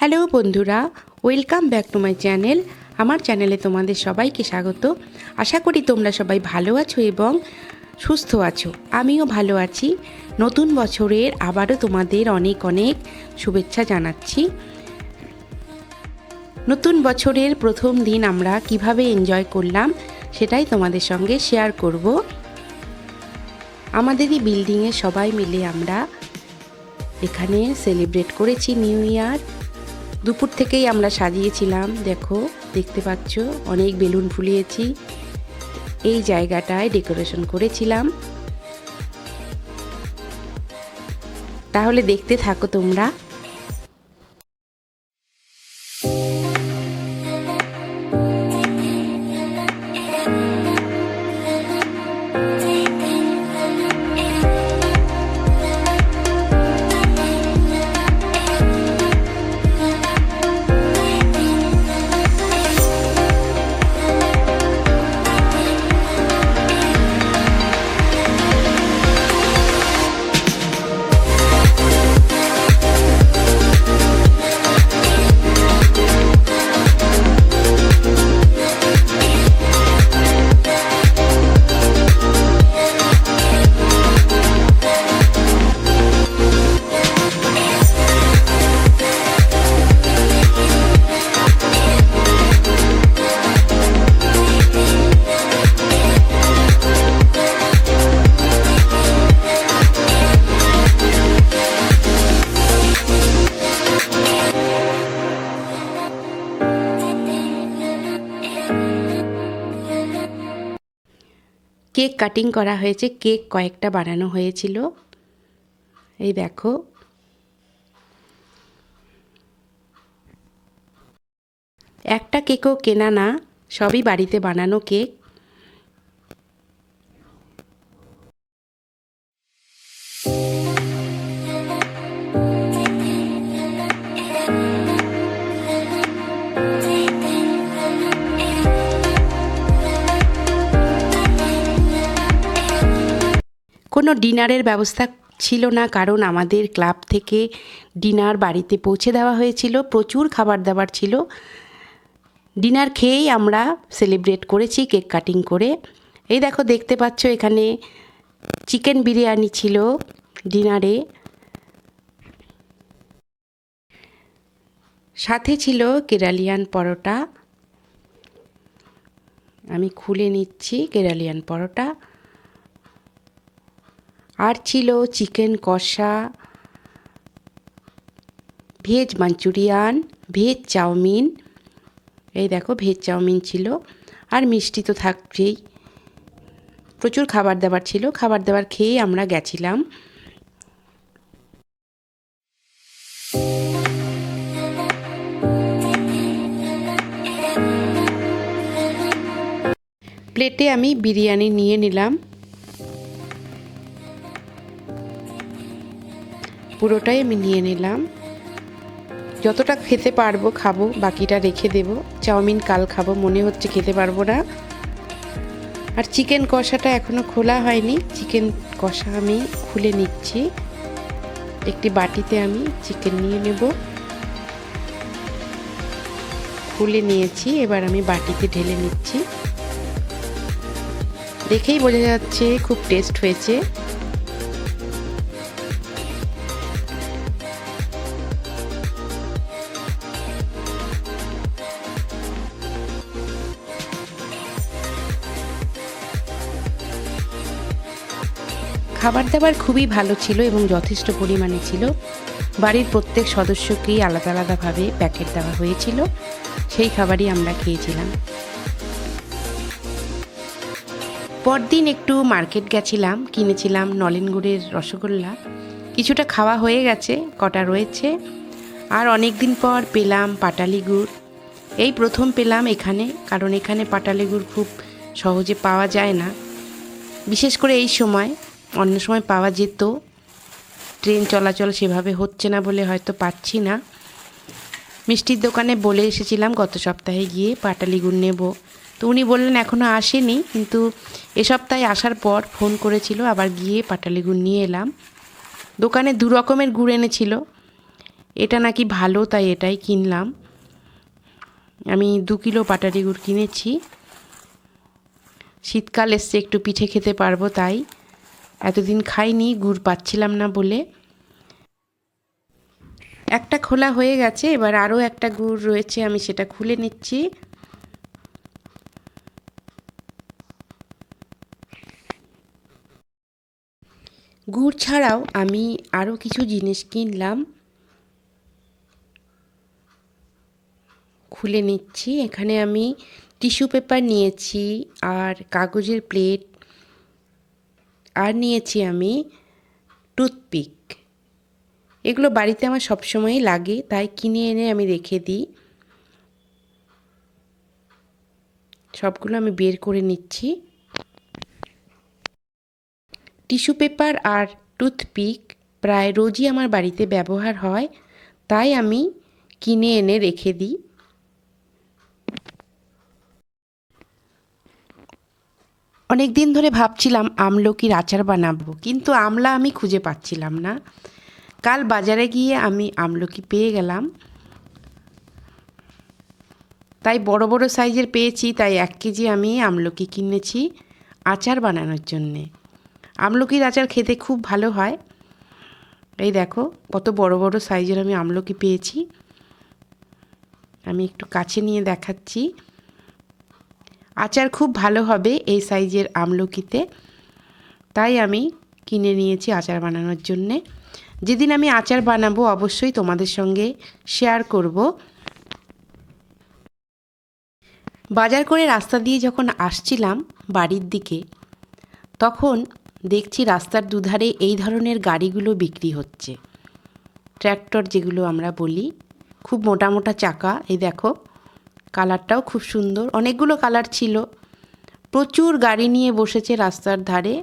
Hello বন্ধুরা, welcome back to my channel. আমার চ্যানেলে তোমাদের সবাইকে স্বাগত। আশা করি তোমরা সবাই ভালো আছো এবং সুস্থ আছো। আমিও ভালো আছি। নতুন বছরের আবারও তোমাদের অনেক অনেক শুভেচ্ছা জানাচ্ছি। নতুন বছরের প্রথম দিন আমরা কিভাবে এনজয় করলাম সেটাই তোমাদের সঙ্গে শেয়ার করব। আমাদেরই বিল্ডিংয়ে সবাই মিলে আমরা এখানে সেলিব্রেট করেছি নিউ ইয়ার। দুপুর থেকেই আমরা সাজিয়েছিলাম, দেখতে পাচ্ছ অনেক বেলুন ফুলিয়েছি। এই জায়গাটায় ডেকোরেশন করেছিলাম। তাহলে দেখতে থাকো তোমরা। কেক কাটিং করা হয়েছে, কেক কয়েকটা বানানো হয়েছিল। এই দেখো, একটা কেকও কেনা না, সবই বাড়িতে বানানো কেক। কোনো ডিনারের ব্যবস্থা ছিল না, কারণ আমাদের ক্লাব থেকে ডিনার বাড়িতে পৌঁছে দেওয়া হয়েছিল। প্রচুর খাবার দাবার ছিল। ডিনার খেয়েই আমরা সেলিব্রেট করেছি কেক কাটিং করে। এই দেখো, দেখতে পাচ্ছ এখানে চিকেন বিরিয়ানি ছিল ডিনারে, সাথে ছিল কেরালিয়ান পরোটা। আমি খুলে নিচ্ছি কেরালিয়ান পরোটা। আর ছিল চিকেন কষা, ভেজ মাঞ্চুরিয়ান, ভেজ চাউমিন। এই দেখো, ভেজ চাউমিন ছিল। আর মিষ্টি তো থাকছেই। প্রচুর খাবার দাবার ছিল। খাবার দাবার খেয়েই আমরা গেছিলাম। প্লেটে আমি বিরিয়ানি নিয়ে নিলাম। পুরোটাই আমি নিয়ে নিলাম। যতটা খেতে পারবো খাবো, বাকিটা রেখে দেব। চাউমিন কাল খাবো, মনে হচ্ছে খেতে পারবো না। আর চিকেন কষাটা এখনো খোলা হয়নি। চিকেন কষা আমি খুলে নিচ্ছি। একটি বাটিতে আমি চিকেন নিয়ে নেব। খুলে নিয়েছি, এবার আমি বাটিতে ঢেলে নিচ্ছি। দেখেই বোঝা যাচ্ছে খুব টেস্ট হয়েছে। খাবার দাবার খুবই ভালো ছিল এবং যথেষ্ট পরিমাণে ছিল। বাড়ির প্রত্যেক সদস্যকেই আলাদা আলাদাভাবে প্যাকেট দেওয়া হয়েছিল। সেই খাবারই আমরা খেয়েছিলাম। পরদিন একটু মার্কেট গেছিলাম, কিনেছিলাম নলেন গুড়ের রসগোল্লা। কিছুটা খাওয়া হয়ে গেছে, কটা রয়েছে। আর অনেক দিন পর পেলাম পাটালি গুড়। এই প্রথম পেলাম এখানে, কারণ এখানে পাটালি গুড় খুব সহজে পাওয়া যায় না, বিশেষ করে এই সময়। অন্য সময় পাওয়া যেত, ট্রেন চলাচল সেভাবে হচ্ছে না বলে হয়তো পাচ্ছি না। মিষ্টির দোকানে বলে এসেছিলাম গত সপ্তাহে গিয়ে পাটালি গুড় নেব, তো উনি বললেন এখনও আসেনি, কিন্তু এ সপ্তাহে আসার পর ফোন করেছিল, আবার গিয়ে পাটালি গুড় নিয়ে এলাম। দোকানে দু রকমের গুড় এনেছিল। এটা নাকি ভালো, তাই এটাই কিনলাম। আমি 2 কিলো পাটালি গুড় কিনেছি। শীতকাল এসছে, একটু পিঠে খেতে পারবো, তাই এতদিন খাইনি, গুড় পাচ্ছিলাম না বলে। একটা খোলা হয়ে গেছে, এবার আরও একটা গুড় রয়েছে, আমি সেটা খুলে নিচ্ছি। গুড় ছাড়াও আমি আরও কিছু জিনিস কিনলাম, খুলে নিচ্ছি। এখানে আমি টিস্যু পেপার নিয়েছি, আর কাগজের প্লেট, আর নিয়েছি আমি টুথপিক। এগুলো বাড়িতে আমার সবসময়ই লাগে, তাই কিনে এনে আমি রেখে দিই। সবগুলো আমি বের করে নিচ্ছি। টিস্যু পেপার আর টুথপিক প্রায় রোজই আমার বাড়িতে ব্যবহার হয়, তাই আমি কিনে এনে রেখে দিই। অনেক দিন ধরে ভাবছিলাম আমলকির আচার বানাবো, কিন্তু আমলা আমি খুঁজে পাচ্ছিলাম না। কাল বাজারে গিয়ে আমি আমলকি পেয়ে গেলাম, তাই বড় বড় সাইজের পেয়েছি, তাই 1 কেজি আমি আমলকি কিনেছি আচার বানানোর জন্যে। আমলকির আচার খেতে খুব ভালো হয়। এই দেখো কত বড় বড় সাইজের আমি আমলকি পেয়েছি। আমি একটু কাছে নিয়ে দেখাচ্ছি। আচার খুব ভালো হবে এই সাইজের আমলকিতে, তাই আমি কিনে নিয়েছি আচার বানানোর জন্যে। যেদিন আমি আচার বানাবো অবশ্যই তোমাদের সঙ্গে শেয়ার করব। বাজার করে রাস্তা দিয়ে যখন আসছিলাম বাড়ির দিকে, তখন দেখছি রাস্তার দুধারে এই ধরনের গাড়িগুলো বিক্রি হচ্ছে। ট্র্যাক্টর যেগুলো আমরা বলি, খুব মোটা মোটা চাকা। এই দেখো, কালারটাও খুব সুন্দর, অনেকগুলো কালার ছিল। প্রচুর গাড়ি নিয়ে বসেছে রাস্তার ধারে,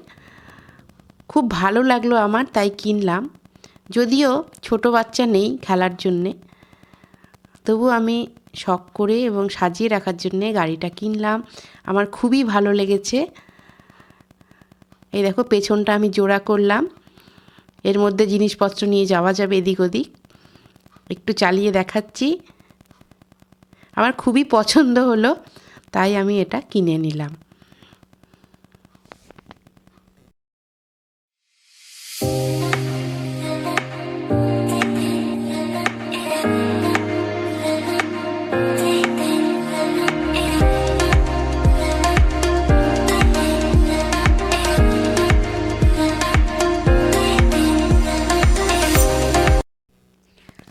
খুব ভালো লাগলো আমার, তাই কিনলাম। যদিও ছোট বাচ্চা নেই খেলার জন্যে, তবু আমি শখ করে এবং সাজিয়ে রাখার জন্যে গাড়িটা কিনলাম। আমার খুবই ভালো লেগেছে। এই দেখো পেছনটা আমি জোড়া করলাম, এর মধ্যে জিনিসপত্র নিয়ে যাওয়া যাবে এদিক ওদিক। একটু চালিয়ে দেখাচ্ছি। আমার খুবই পছন্দ হলো, তাই আমি এটা কিনে নিলাম।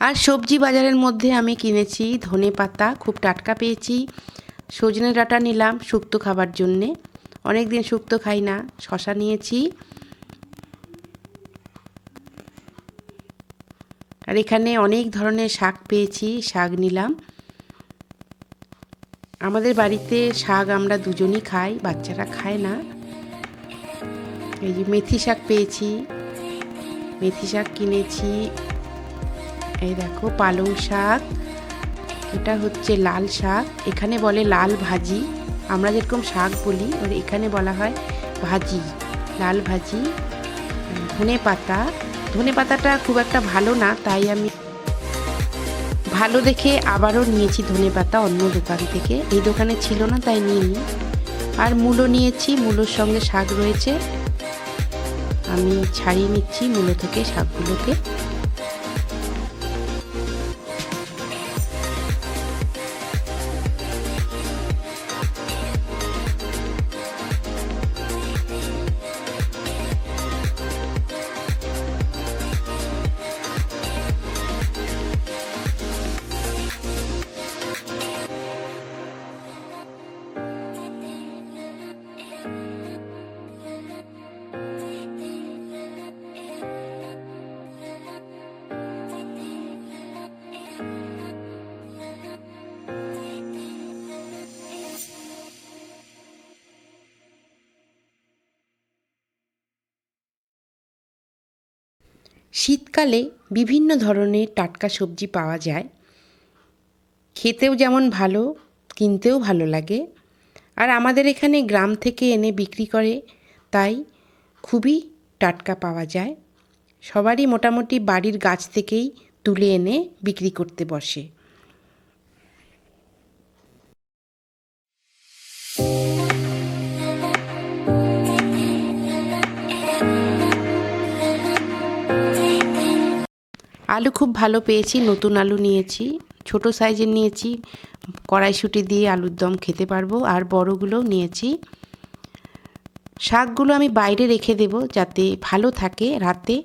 আর সবজি বাজারের মধ্যে আমি কিনেছি ধনেপাতা, খুব টাটকা পেয়েছি। সজনে ডাঁটা নিলাম শুক্তো খাবার জন্যে, অনেক দিন শুক্তো খাই না। শশা নিয়েছি। আর এখানে অনেক ধরনের শাক পেয়েছি, শাক নিলাম। আমাদের বাড়িতে শাক আমরা দুজনই খাই, বাচ্চারা খায় না। এই যে মেথি শাক পেয়েছি, মেথি শাক কিনেছি। এই দেখো পালং শাক, এটা হচ্ছে লাল শাক, এখানে বলে লাল ভাজি। আমরা যেরকম শাক বলি ওর এখানে বলা হয় ভাজি, লাল ভাজি। ধনে পাতা, ধনে পাতাটা খুব একটা ভালো না, তাই আমি ভালো দেখে আবারও নিয়েছি ধনে পাতা অন্য দোকান থেকে। এই দোকানে ছিল না, তাই নিইনি। আর মূলো নিয়েছি, মূলোর সঙ্গে শাক রয়েছে, আমি ছাড়িয়ে নিচ্ছি মূলো থেকে শাকগুলোকে। শীতকালে বিভিন্ন ধরনের টাটকা সবজি পাওয়া যায়, খেতেও যেমন ভালো, কিনতেও ভালো লাগে। আর আমাদের এখানে গ্রাম থেকে এনে বিক্রি করে, তাই খুবই টাটকা পাওয়া যায়। সবারই মোটামুটি বাড়ির গাছ থেকেই তুলে এনে বিক্রি করতে বসে। আলু খুব ভালো পেয়েছি, নতুন আলু নিয়েছি, ছোট সাইজের নিয়েছি, কড়াইশুঁটি দিয়ে আলুর দম খেতে পারবো। আর বড়গুলোও নিয়েছি। শাকগুলো আমি বাইরে রেখে দেব যাতে ভালো থাকে রাতে।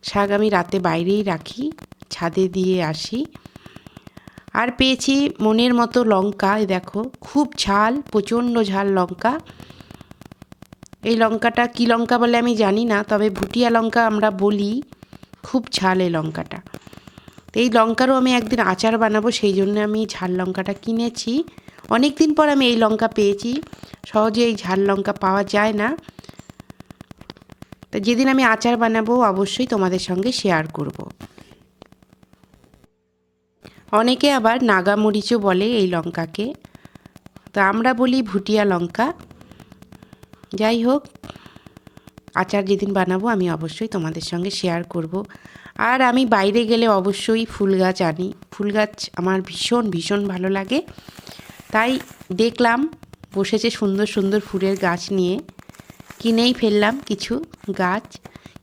শাক আমি রাতে বাইরেই রাখি, ছাদে দিয়ে আসি। আর পেয়েছি মনের মতো লঙ্কা, এই দেখো খুব ঝাল, প্রচণ্ড ঝাল লঙ্কা। এই লঙ্কাটা কী লঙ্কা বলে আমি জানি না, তবে ভুটিয়া লঙ্কা আমরা বলি। খুব ঝাল এই লঙ্কাটা। এই লঙ্কারও আমি একদিন আচার বানাবো, সেই জন্য আমি ঝাল লঙ্কাটা কিনেছি। অনেক দিন পর আমি এই লঙ্কা পেয়েছি, সহজে এই ঝাল লঙ্কা পাওয়া যায় না। তো যেদিন আমি আচার বানাবো অবশ্যই তোমাদের সঙ্গে শেয়ার করব। অনেকে আবার নাগামরিচও বলে এই লঙ্কাকে, তো আমরা বলি ভুটিয়া লঙ্কা। যাই হোক, আচার যেদিন বানাবো আমি অবশ্যই তোমাদের সঙ্গে শেয়ার করব। আর আমি বাইরে গেলে অবশ্যই ফুল গাছ আনি। ফুল গাছ আমার ভীষণ ভীষণ ভালো লাগে। তাই দেখলাম বসেছে সুন্দর সুন্দর ফুলের গাছ নিয়ে, কিনেই ফেললাম কিছু গাছ।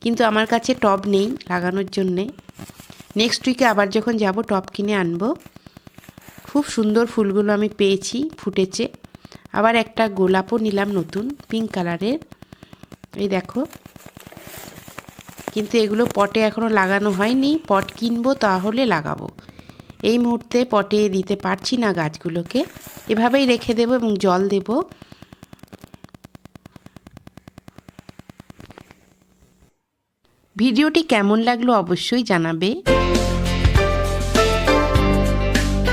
কিন্তু আমার কাছে টব নেই লাগানোর জন্যে। নেক্সট উইকে আবার যখন যাব টব কিনে আনবো। খুব সুন্দর ফুলগুলো আমি পেয়েছি, ফুটেছে। আবার একটা গোলাপও নিলাম নতুন, পিঙ্ক কালারের। এই দেখো, কিন্তু এগুলো পটে এখনও লাগানো হয়নি। পট কিনবো, তাহলে লাগাবো। এই মুহূর্তে পটে দিতে পারছি না গাছগুলোকে, এভাবেই রেখে দেবো এবং জল দেব। ভিডিওটি কেমন লাগলো অবশ্যই জানাবে।